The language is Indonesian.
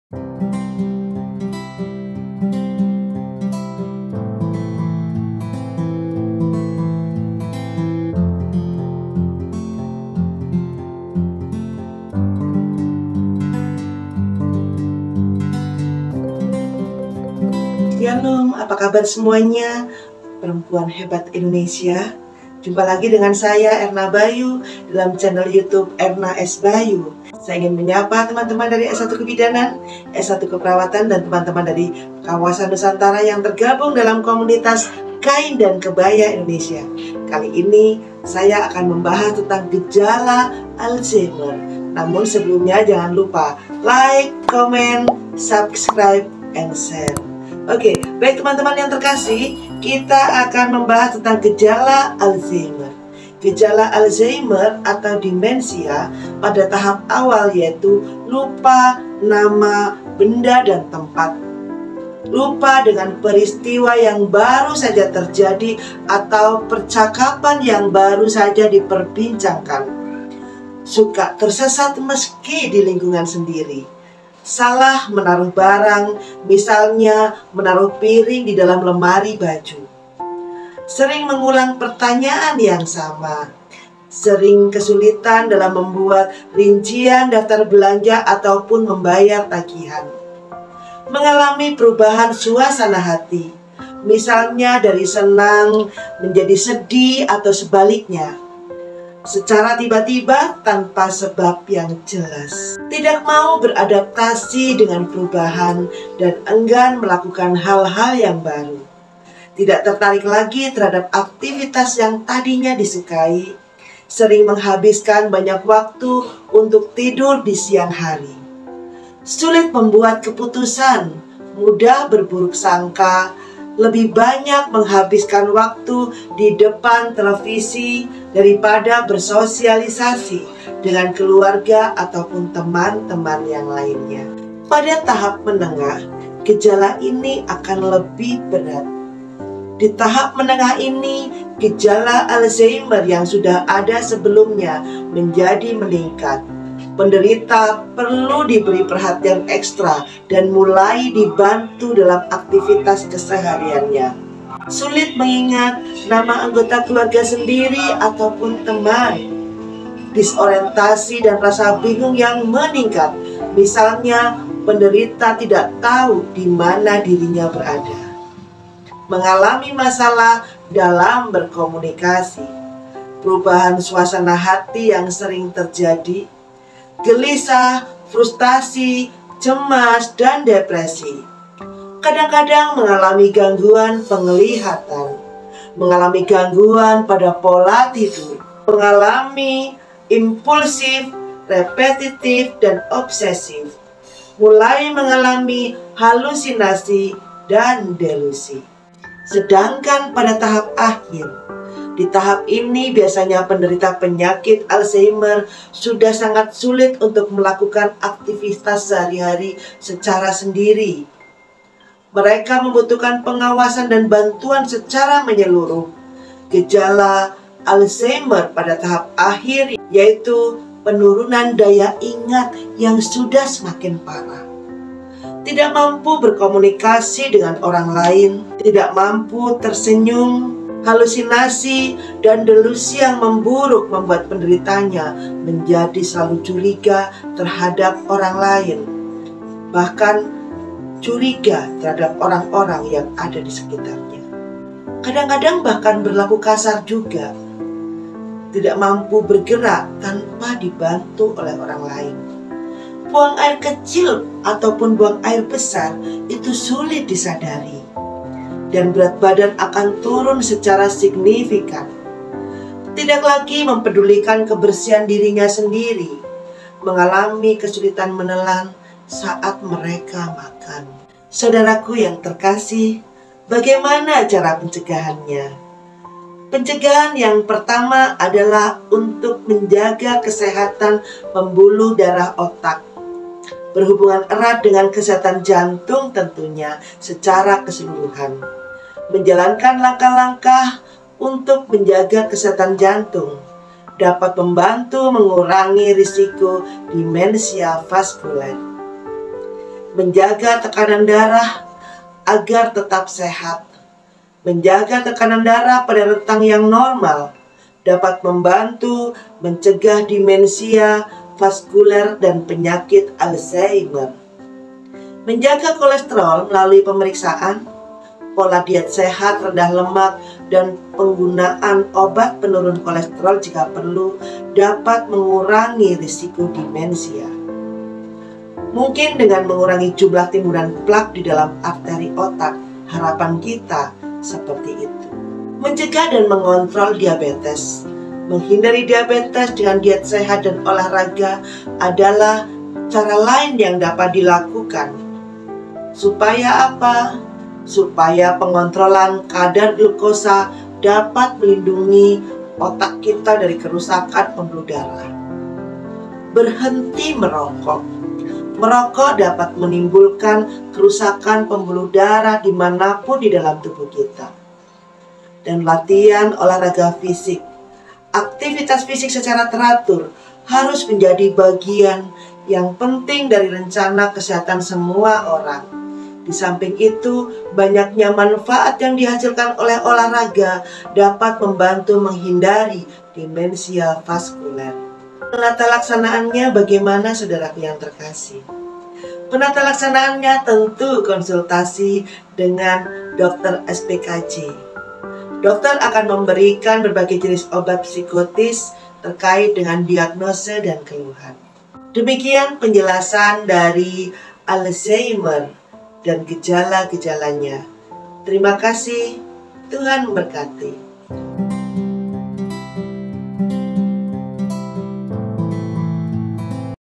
Shalom, apa kabar semuanya? Perempuan hebat Indonesia. Jumpa lagi dengan saya Erna Bayu dalam channel YouTube Erna S. Bayu. Saya ingin menyapa teman-teman dari S1 Kebidanan, S1 Keperawatan, dan teman-teman dari kawasan Nusantara yang tergabung dalam komunitas Kain dan Kebaya Indonesia. Kali ini saya akan membahas tentang gejala Alzheimer. Namun sebelumnya jangan lupa like, comment, subscribe, and share. Oke, baik teman-teman yang terkasih, kita akan membahas tentang gejala Alzheimer. Gejala Alzheimer atau demensia pada tahap awal yaitu lupa nama, benda, dan tempat. Lupa dengan peristiwa yang baru saja terjadi atau percakapan yang baru saja diperbincangkan. Suka tersesat meski di lingkungan sendiri. Salah menaruh barang, misalnya menaruh piring di dalam lemari baju. Sering mengulang pertanyaan yang sama. Sering kesulitan dalam membuat rincian daftar belanja ataupun membayar tagihan. Mengalami perubahan suasana hati, misalnya dari senang menjadi sedih atau sebaliknya. Secara tiba-tiba tanpa sebab yang jelas. Tidak mau beradaptasi dengan perubahan dan enggan melakukan hal-hal yang baru. Tidak tertarik lagi terhadap aktivitas yang tadinya disukai. Sering menghabiskan banyak waktu untuk tidur di siang hari. Sulit membuat keputusan, mudah berburuk sangka, lebih banyak menghabiskan waktu di depan televisi daripada bersosialisasi dengan keluarga ataupun teman-teman yang lainnya. Pada tahap menengah, gejala ini akan lebih berat. Di tahap menengah ini, gejala Alzheimer yang sudah ada sebelumnya menjadi meningkat. Penderita perlu diberi perhatian ekstra dan mulai dibantu dalam aktivitas kesehariannya. Sulit mengingat nama anggota keluarga sendiri ataupun teman. Disorientasi dan rasa bingung yang meningkat. Misalnya, penderita tidak tahu di mana dirinya berada. Mengalami masalah dalam berkomunikasi. Perubahan suasana hati yang sering terjadi. Gelisah, frustasi, cemas, dan depresi. Kadang-kadang mengalami gangguan penglihatan, mengalami gangguan pada pola tidur, mengalami impulsif, repetitif, dan obsesif, mulai mengalami halusinasi dan delusi. Sedangkan pada tahap akhir, di tahap ini biasanya penderita penyakit Alzheimer sudah sangat sulit untuk melakukan aktivitas sehari-hari secara sendiri. Mereka membutuhkan pengawasan dan bantuan secara menyeluruh. Gejala Alzheimer pada tahap akhir yaitu penurunan daya ingat yang sudah semakin parah. Tidak mampu berkomunikasi dengan orang lain, tidak mampu tersenyum. Halusinasi dan delusi yang memburuk membuat penderitanya menjadi selalu curiga terhadap orang lain. Bahkan curiga terhadap orang-orang yang ada di sekitarnya. Kadang-kadang bahkan berlaku kasar juga. Tidak mampu bergerak tanpa dibantu oleh orang lain. Buang air kecil ataupun buang air besar itu sulit disadari. Dan berat badan akan turun secara signifikan. Tidak lagi mempedulikan kebersihan dirinya sendiri, mengalami kesulitan menelan saat mereka makan. Saudaraku yang terkasih, bagaimana cara pencegahannya? Pencegahan yang pertama adalah untuk menjaga kesehatan pembuluh darah otak. Berhubungan erat dengan kesehatan jantung tentunya secara keseluruhan. Menjalankan langkah-langkah untuk menjaga kesehatan jantung dapat membantu mengurangi risiko demensia vaskuler. menjaga tekanan darah agar tetap sehat. Menjaga tekanan darah pada rentang yang normal dapat membantu mencegah demensia, vaskuler, dan penyakit Alzheimer. Menjaga kolesterol melalui pemeriksaan, pola diet sehat, rendah lemak, dan penggunaan obat penurun kolesterol jika perlu dapat mengurangi risiko demensia. Mungkin dengan mengurangi jumlah timbunan plak di dalam arteri otak, harapan kita seperti itu. Mencegah dan mengontrol diabetes. Menghindari diabetes dengan diet sehat dan olahraga adalah cara lain yang dapat dilakukan. Supaya apa? Supaya pengontrolan kadar glukosa dapat melindungi otak kita dari kerusakan pembuluh darah. Berhenti merokok. Merokok dapat menimbulkan kerusakan pembuluh darah dimanapun di dalam tubuh kita. Dan latihan olahraga fisik. Aktivitas fisik secara teratur harus menjadi bagian yang penting dari rencana kesehatan semua orang. Di samping itu, banyaknya manfaat yang dihasilkan oleh olahraga dapat membantu menghindari demensia vaskuler. Penata laksanaannya bagaimana, saudaraku yang terkasih? Penata laksanaannya tentu konsultasi dengan dokter SPKJ. Dokter akan memberikan berbagai jenis obat psikotis terkait dengan diagnosa dan keluhan. Demikian penjelasan dari Alzheimer dan gejala-gejalanya. Terima kasih, Tuhan memberkati.